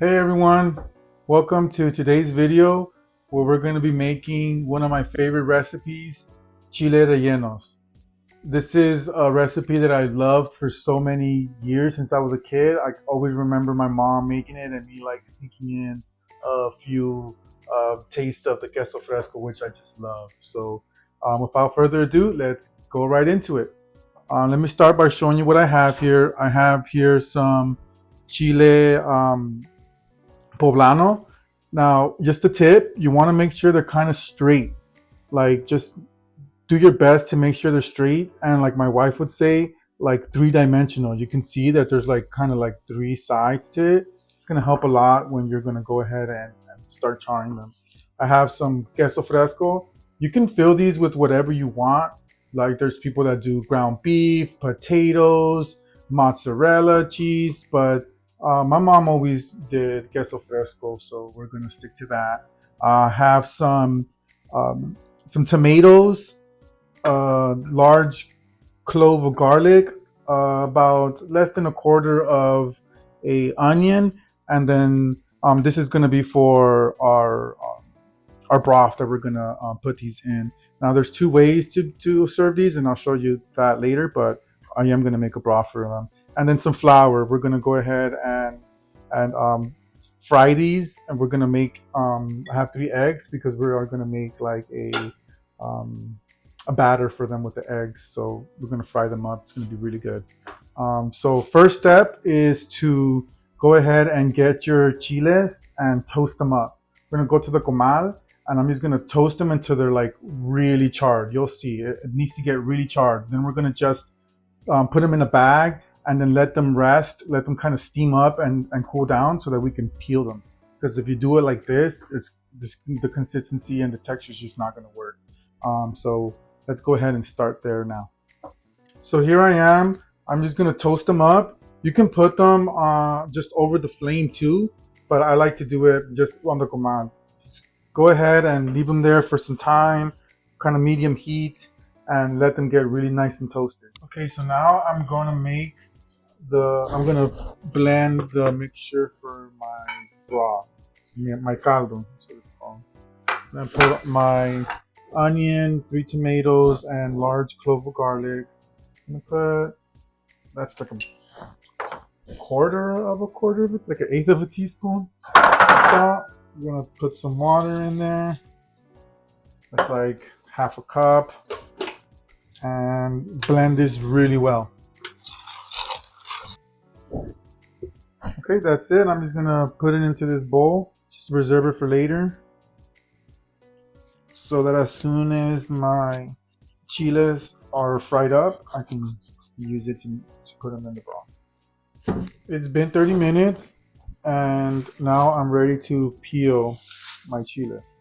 Hey everyone, welcome to today's video where we're going to be making one of my favorite recipes, Chile Rellenos. This is a recipe that I loved for so many years since I was a kid. I always remember my mom making it and me like sneaking in a few tastes of the Queso Fresco, which I just love. So without further ado, let's go right into it. Let me start by showing you what I have here. I have here some Chile Poblano. Now, just a tip, you want to make sure they're kind of straight. Like, just do your best to make sure they're straight. And like my wife would say, like three-dimensional. You can see that there's like kind of like three sides to it. It's going to help a lot when you're going to go ahead and start charring them. I have some queso fresco. You can fill these with whatever you want. Like there's people that do ground beef, potatoes, mozzarella cheese, but my mom always did queso fresco, so we're gonna stick to that. Have some tomatoes, large clove of garlic, about less than a quarter of a onion, and then this is gonna be for our broth that we're gonna put these in. Now there's two ways to serve these, and I'll show you that later, but I am gonna make a broth for them. And then some flour. We're gonna go ahead and fry these, and we're gonna make I have 3 eggs because we are gonna make like um, a batter for them with the eggs. So we're gonna fry them up. It's gonna be really good. So first step is to go ahead and get your chiles and toast them up. We're gonna go to the comal and I'm just gonna toast them until they're like really charred. You'll see it needs to get really charred. Then we're gonna just put them in a bag and then let them rest, let them kind of steam up and cool down so that we can peel them. Because if you do it like this, the consistency and the texture is just not gonna work. So let's go ahead and start there now. So here I am. I'm just gonna toast them up. You can put them just over the flame too, but I like to do it just on the command. Just go ahead and leave them there for some time, kind of medium heat, and let them get really nice and toasted. Okay, so now I'm gonna blend the mixture for my broth, my caldo, that's what it's called. I'm gonna put my onion, 3 tomatoes, and large clove of garlic. I'm gonna put that's like a quarter of it, like an eighth of a teaspoon salt. We're gonna put some water in there. That's like half a cup, and blend this really well. Okay, that's it. I'm just gonna put it into this bowl. Just reserve it for later, so that as soon as my chiles are fried up, I can use it to put them in the broth. It's been 30 minutes and now I'm ready to peel my chiles.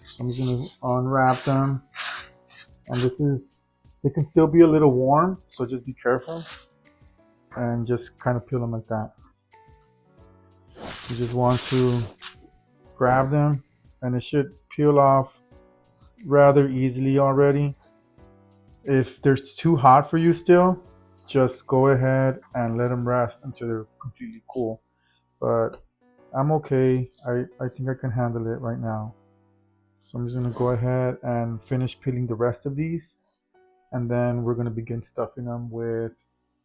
So I'm just gonna unwrap them, and they can still be a little warm, so just be careful and just kind of peel them like that. You just want to grab them and it should peel off rather easily already. If they're too hot for you still, just go ahead and let them rest until they're completely cool. But I'm okay. I think I can handle it right now. So I'm just gonna go ahead and finish peeling the rest of these, and then we're gonna begin stuffing them with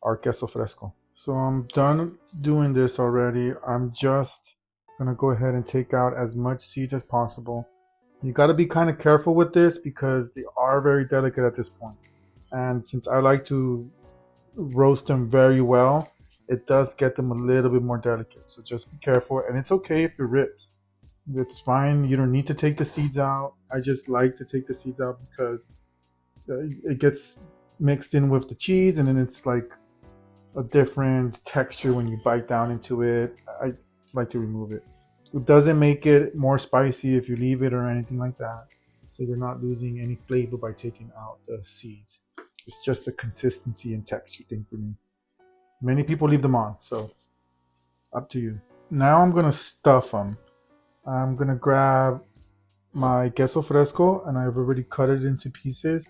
our queso fresco. So I'm done doing this already. I'm just gonna go ahead and take out as much seed as possible. You gotta be kind of careful with this because they are very delicate at this point. And since I like to roast them very well, it does get them a little bit more delicate. So just be careful, and it's okay if it rips. It's fine. You don't need to take the seeds out. I just like to take the seeds out because it gets mixed in with the cheese, and then it's like a different texture when you bite down into it. I like to remove it. It doesn't make it more spicy if you leave it or anything like that. So you're not losing any flavor by taking out the seeds. It's just a consistency and texture thing for me. Many people leave them on, so up to you. Now I'm gonna stuff them. I'm gonna grab my queso fresco, and I've already cut it into pieces.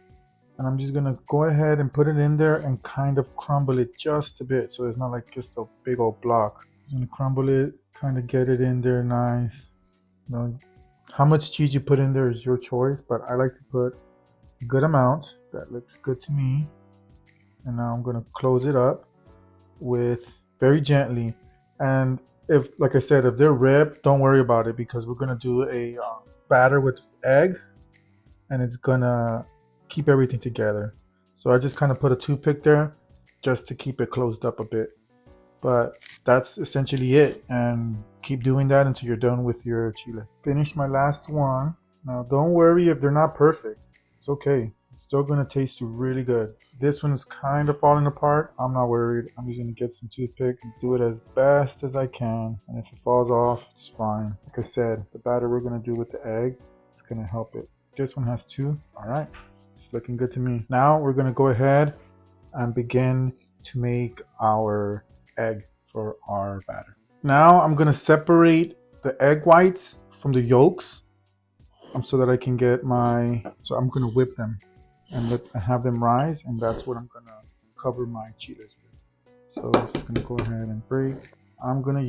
And I'm just gonna go ahead and put it in there and kind of crumble it just a bit, so it's not like just a big old block. Just gonna crumble it, kind of get it in there nice. You know, how much cheese you put in there is your choice, but I like to put a good amount. That looks good to me. And now I'm gonna close it up with very gently. And if, like I said, if they're ripped, don't worry about it because we're gonna do a batter with egg, and it's gonna keep everything together. So I just kind of put a toothpick there just to keep it closed up a bit. But that's essentially it, and keep doing that until you're done with your chiles. Finish my last one. Now don't worry if they're not perfect. It's okay. It's still gonna taste really good. This one is kind of falling apart. I'm not worried. I'm just gonna get some toothpick and do it as best as I can. And if it falls off, it's fine. Like I said, the batter we're gonna do with the egg is gonna help it. This one has two. All right, it's looking good to me. Now we're gonna go ahead and begin to make our egg for our batter. Now I'm gonna separate the egg whites from the yolks, so that I can get so I'm gonna whip them and have them rise, and that's what I'm gonna cover my chiles with. So I'm just gonna go ahead and break. I'm gonna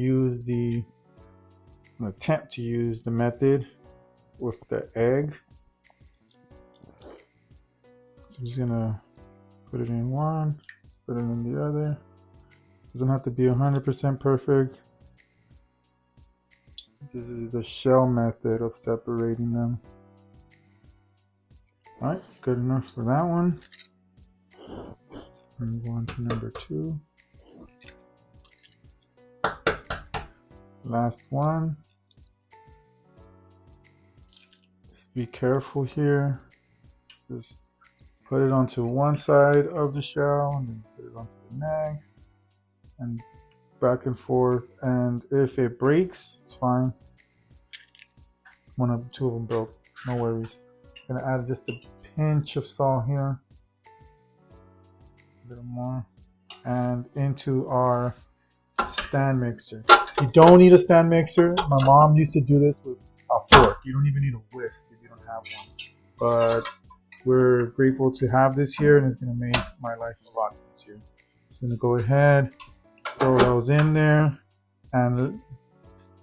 attempt to use the method with the egg. So I'm just gonna put it in one, put it in the other. Doesn't have to be 100% perfect. This is the shell method of separating them. All right, good enough for that one. Move on to number 2. Last one. Just be careful here. Just put it onto one side of the shell and then put it onto the next, and back and forth. And if it breaks, it's fine. Two of them broke, no worries. I'm gonna add just a pinch of salt here, a little more, and into our stand mixer. You don't need a stand mixer. My mom used to do this with a fork. You don't even need a whisk if you don't have one. But we're grateful to have this here, and it's gonna make my life a lot easier. So I'm gonna go ahead, throw those in there, and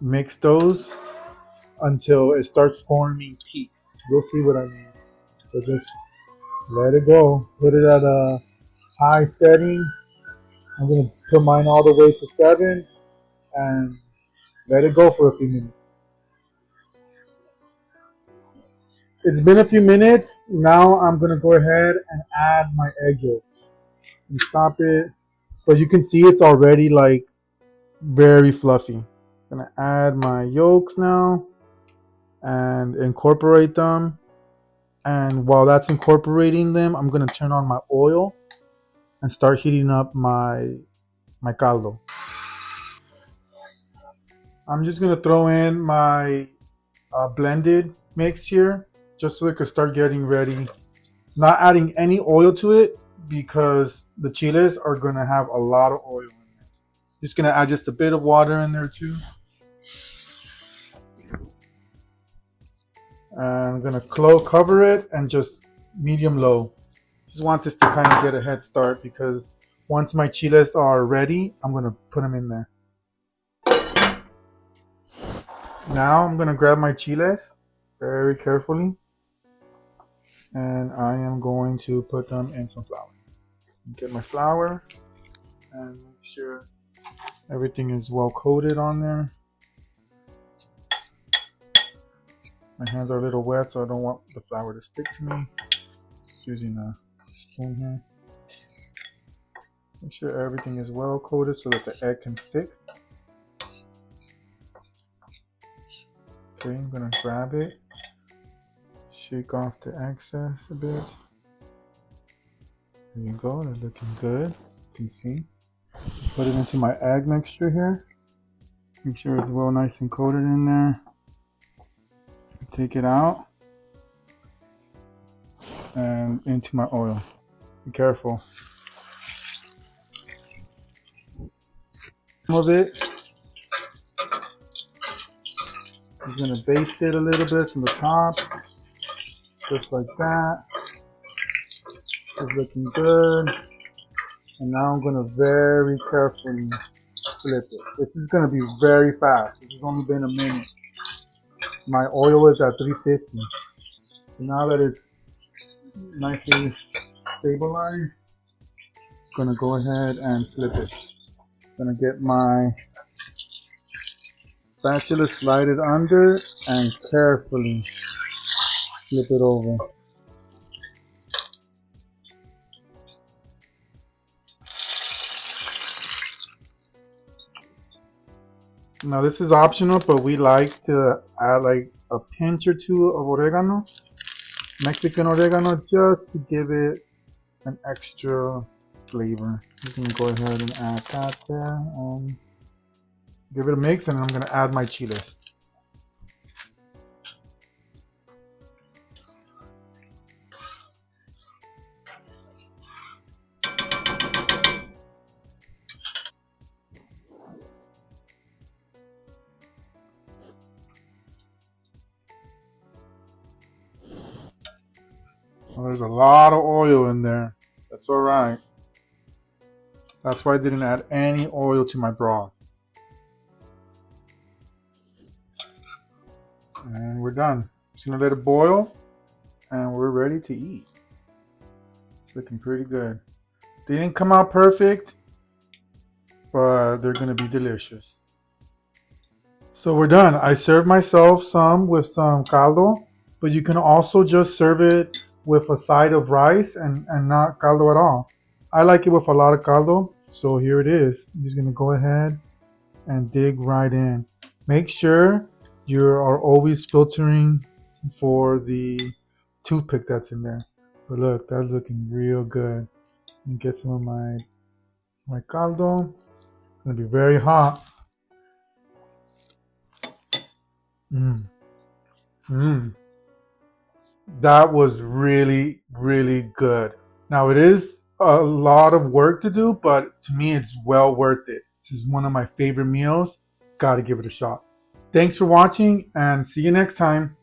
mix those until it starts forming peaks. You'll see what I mean. So just let it go. Put it at a high setting. I'm gonna put mine all the way to 7 and let it go for a few minutes. It's been a few minutes. Now I'm gonna go ahead and add my egg yolk and stop it. But you can see it's already like very fluffy. I'm gonna add my yolks now and incorporate them. And while that's incorporating them, I'm gonna turn on my oil and start heating up my caldo. I'm just gonna throw in my blended mix here, just so it could start getting ready. Not adding any oil to it because the chiles are gonna have a lot of oil in there. Just gonna add just a bit of water in there too. And I'm gonna cover it and just medium low. Just want this to kind of get a head start because once my chiles are ready, I'm gonna put them in there. Now I'm gonna grab my chiles very carefully, and I am going to put them in some flour. Get my flour and make sure everything is well coated on there. My hands are a little wet, so I don't want the flour to stick to me. Just using a spoon here. Make sure everything is well coated so that the egg can stick. Okay, I'm gonna grab it, shake off the excess a bit. There you go, they're looking good. You can see. Put it into my egg mixture here. Make sure it's well nice and coated in there. Take it out and into my oil. Be careful. Some of it. I'm gonna baste it a little bit from the top, just like that. It's looking good. And now I'm gonna very carefully flip it. This is gonna be very fast. This has only been a minute. My oil is at 350. So now that it's nicely stabilized, I'm gonna go ahead and flip it. Gonna get my spatula, slide it under, and carefully flip it over. Now this is optional, but we like to add like a pinch or two of oregano, Mexican oregano, just to give it an extra flavor. I'm just gonna go ahead and add that there and give it a mix, and I'm gonna add my chiles. Well, there's a lot of oil in there. That's all right. That's why I didn't add any oil to my broth. And we're done. Just gonna let it boil, and we're ready to eat. It's looking pretty good. They didn't come out perfect, but they're gonna be delicious. So we're done. I served myself some with some caldo, but you can also just serve it with a side of rice and not caldo at all. I like it with a lot of caldo, so here it is. I'm just gonna go ahead and dig right in. Make sure you are always filtering for the toothpick that's in there. But look, that's looking real good. Let me get some of my caldo. It's gonna be very hot. Mmm. Mmm. That was really, really good. Now it is a lot of work to do, but to me it's well worth it. This is one of my favorite meals. Gotta give it a shot. Thanks for watching and see you next time.